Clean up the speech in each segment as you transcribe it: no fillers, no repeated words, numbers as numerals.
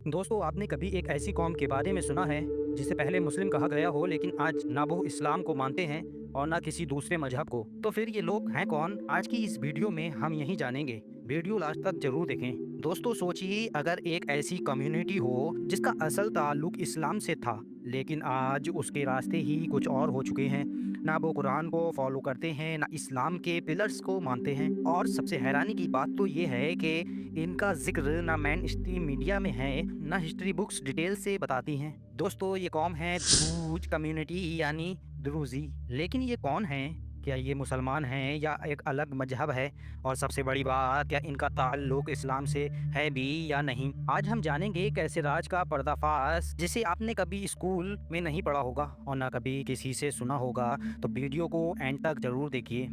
दोस्तों, आपने कभी एक ऐसी कौम के बारे में सुना है जिसे पहले मुस्लिम कहा गया हो, लेकिन आज ना वो इस्लाम को मानते हैं और ना किसी दूसरे मजहब को? तो फिर ये लोग हैं कौन? आज की इस वीडियो में हम यही जानेंगे। वीडियो लास्ट तक जरूर देखें। दोस्तों, सोचिए अगर एक ऐसी कम्युनिटी हो जिसका असल ताल्लुक इस्लाम से था, लेकिन आज उसके रास्ते ही कुछ और हो चुके हैं। ना वो कुरान को फॉलो करते हैं, ना इस्लाम के पिलर्स को मानते हैं, और सबसे हैरानी की बात तो ये है कि इनका जिक्र ना मेन स्ट्रीम मीडिया में है, ना हिस्ट्री बुक्स डिटेल से बताती हैं। दोस्तों, ये कौम है द्रूज कम्युनिटी, यानी द्रूजी। लेकिन ये कौन है? क्या ये मुसलमान हैं या एक अलग मजहब है? और सबसे बड़ी बात, क्या इनका ताल्लुक इस्लाम से है भी या नहीं? आज हम जानेंगे कैसे राज का पर्दाफाश, जिसे आपने कभी स्कूल में नहीं पढ़ा होगा और ना कभी किसी से सुना होगा। तो वीडियो को एंड तक जरूर देखिए,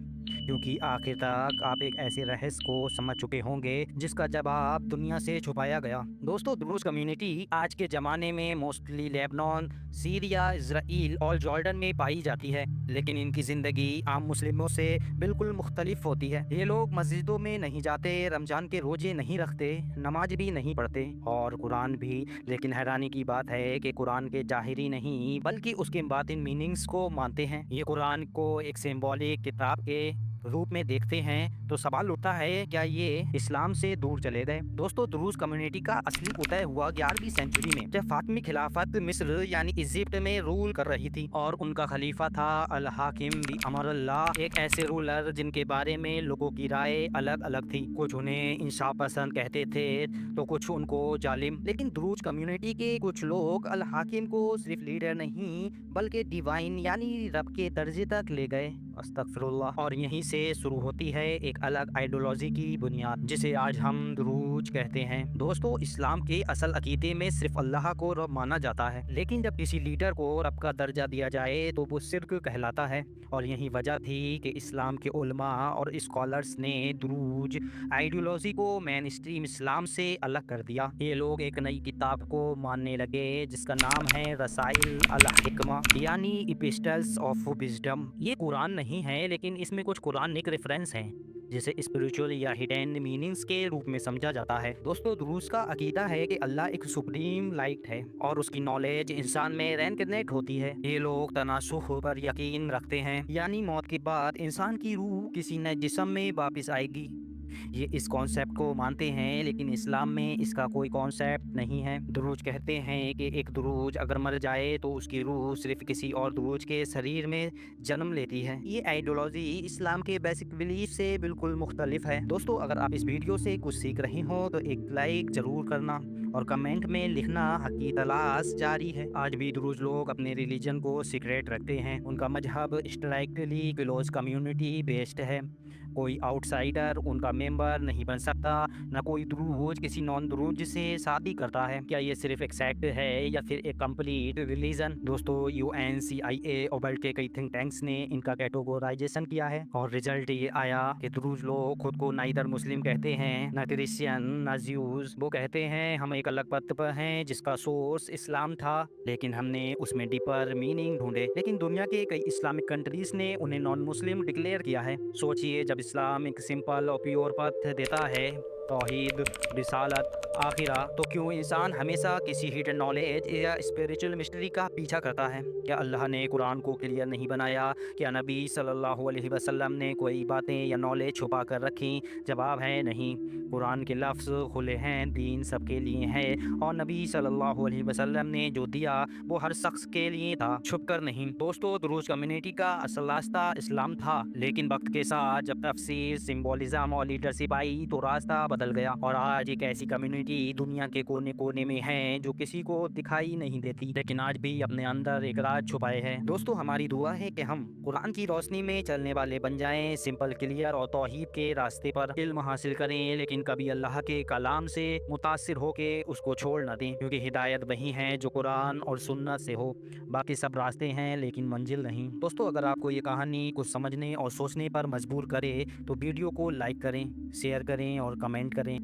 क्योंकि आखिर तक आप एक ऐसे रहस्य को समझ चुके होंगे जिसका जवाब दुनिया से छुपाया गया। दोस्तों, द्रूज कम्युनिटी आज के ज़माने में मोस्टली लेबनान, सीरिया, इजराइल और जॉर्डन में पाई जाती है, लेकिन इनकी ज़िंदगी आम मुस्लिमों से बिल्कुल मुख्तलिफ होती है। ये लोग मस्जिदों में नहीं जाते, रमज़ान के रोजे नहीं रखते, नमाज भी नहीं पढ़ते और कुरान भी। लेकिन हैरानी की बात है कि कुरान के ज़ाहिरी नहीं बल्कि उसके बातिन मीनिंग्स को मानते हैं। ये कुरान को एक सिंबॉलिक किताब के रूप में देखते हैं। तो सवाल उठता है, क्या ये इस्लाम से दूर चले गए? दोस्तों, द्रूज कम्युनिटी का असली उदय हुआ 11वीं सेंचुरी में, जब फातिमी खिलाफत मिस्र यानी इजिप्ट में रूल कर रही थी और उनका खलीफा था अल हाकिम बि अमरुल्लाह, एक ऐसे रूलर जिनके बारे में लोगों की राय अलग अलग थी। कुछ उन्हें इंसाफ पसंद कहते थे तो कुछ उनको जालिम। लेकिन द्रूज कम्युनिटी के कुछ लोग अल हाकिम को सिर्फ लीडर नहीं बल्कि डिवाइन यानी रब के दर्जे तक ले गए। अस्तगफिरुल्लाह। और यहीं से शुरू होती है एक अलग आइडियोलॉजी की बुनियाद, जिसे आज हम दुरूज कहते हैं। दोस्तों, इस्लाम के असल अकीदे में सिर्फ अल्लाह को रब माना जाता है, लेकिन जब किसी लीडर को रब का दर्जा दिया जाए तो वो शिर्क कहलाता है। और यही वजह थी कि इस्लाम के उलमा और स्कॉलर्स ने दुरूज आइडियोलॉजी को मेन स्ट्रीम इस्लाम से अलग कर दिया। ये लोग एक नई किताब को मानने लगे जिसका नाम है रसाइल अल हिकमा, यानी इपिस्टल्स ऑफ विजडम। ये कुरान नहीं है, लेकिन इसमें कुछ कुरानिक रेफरेंस हैं जिसे स्पिरिचुअल या हिडन मीनिंग्स के रूप में समझा जाता है। दोस्तों, दुरूज का अकीदा है कि अल्लाह एक सुप्रीम लाइट है और उसकी नॉलेज इंसान में रेनकनेक्ट होती है। ये लोग तनासुख पर यकीन रखते हैं, यानी मौत के बाद इंसान की रूह किसी नए जिस्म में वापस आएगी। ये इस कॉन्सेप्ट को मानते हैं, लेकिन इस्लाम में इसका कोई कॉन्सेप्ट नहीं है। दुरूज कहते हैं कि एक दुरूज अगर मर जाए तो उसकी रूह सिर्फ किसी और दुरूज के शरीर में जन्म लेती है। ये आइडियोलॉजी इस्लाम के बेसिक बिलीफ से बिल्कुल मुख्तलिफ है। दोस्तों, अगर आप इस वीडियो से कुछ सीख रहे हो तो एक लाइक जरूर करना और कमेंट में लिखना, हक की तलाश जारी है। आज भी दुरूज लोग अपने रिलीजन को सीक्रेट रखते हैं। उनका मजहब स्ट्रिक्टली क्लोज कम्युनिटी बेस्ड है। कोई आउटसाइडर उनका मेंबर नहीं बन सकता, ना कोई दुरूज किसी नॉन दुरूज से शादी करता है। क्या ये सिर्फ एक सेक्ट है या फिर एक कंप्लीट रिलीजन? दोस्तों, UNCIA और वर्ल्ड के कई थिंक टैंक्स ने इनका कैटेगोराइजेशन किया है और रिजल्ट ये आया कि दुरूज लोग खुद को ना इधर मुस्लिम कहते हैं, ना क्रिश्चियन, ना ज्यूज। वो कहते हैं हम एक अलग पथ पर हैं जिसका सोर्स इस्लाम था, लेकिन हमने उसमें डीपर मीनिंग ढूंढे। लेकिन दुनिया के कई इस्लामिक कंट्रीज ने उन्हें नॉन मुस्लिम डिक्लेयर किया है। सोचिए, जब इस्लाम एक सिंपल और प्योर पथ देता है, तौहीद, रिसालत, आखिरा, तो क्यों इंसान हमेशा किसी हिडन नॉलेज या स्पिरिचुअल मिस्ट्री का पीछा करता है? क्या अल्लाह ने कुरान को क्लियर नहीं बनाया? क्या नबी सल्लल्लाहु अलैहि वसल्लम ने कोई बातें या नॉलेज छुपा कर रखी? जवाब है नहीं। कुरान के लफ्ज़ खुले हैं, दीन सबके लिए है, और नबी सल्लल्लाहु अलैहि वसल्लम ने जो दिया वो हर शख्स के लिए था, छुप कर नहीं। दोस्तों, दुरूज कम्युनिटी का असल रास्ता इस्लाम था, लेकिन वक्त के साथ जब तफसीर, सिंबोलिज्म और लीडरशिप आई तो रास्ता बदल गया। और आज एक ऐसी कम्युनिटी दुनिया के कोने कोने में है जो किसी को दिखाई नहीं देती, लेकिन आज भी अपने अंदर एक राज छुपाए है। दोस्तों, हमारी दुआ है कि हम कुरान की रोशनी में चलने वाले बन जाएं, सिंपल, क्लियर और तौहीद के रास्ते पर इल्म हासिल करें, लेकिन कभी अल्लाह के कलाम से मुतासिर होके उसको छोड़ न दें, क्योंकि हिदायत वही है जो कुरान और सुन्नत से हो। बाकी सब रास्ते हैं लेकिन मंजिल नहीं। दोस्तों, अगर आपको ये कहानी कुछ समझने और सोचने पर मजबूर करे तो वीडियो को लाइक करें, शेयर करें और कमेंट करें।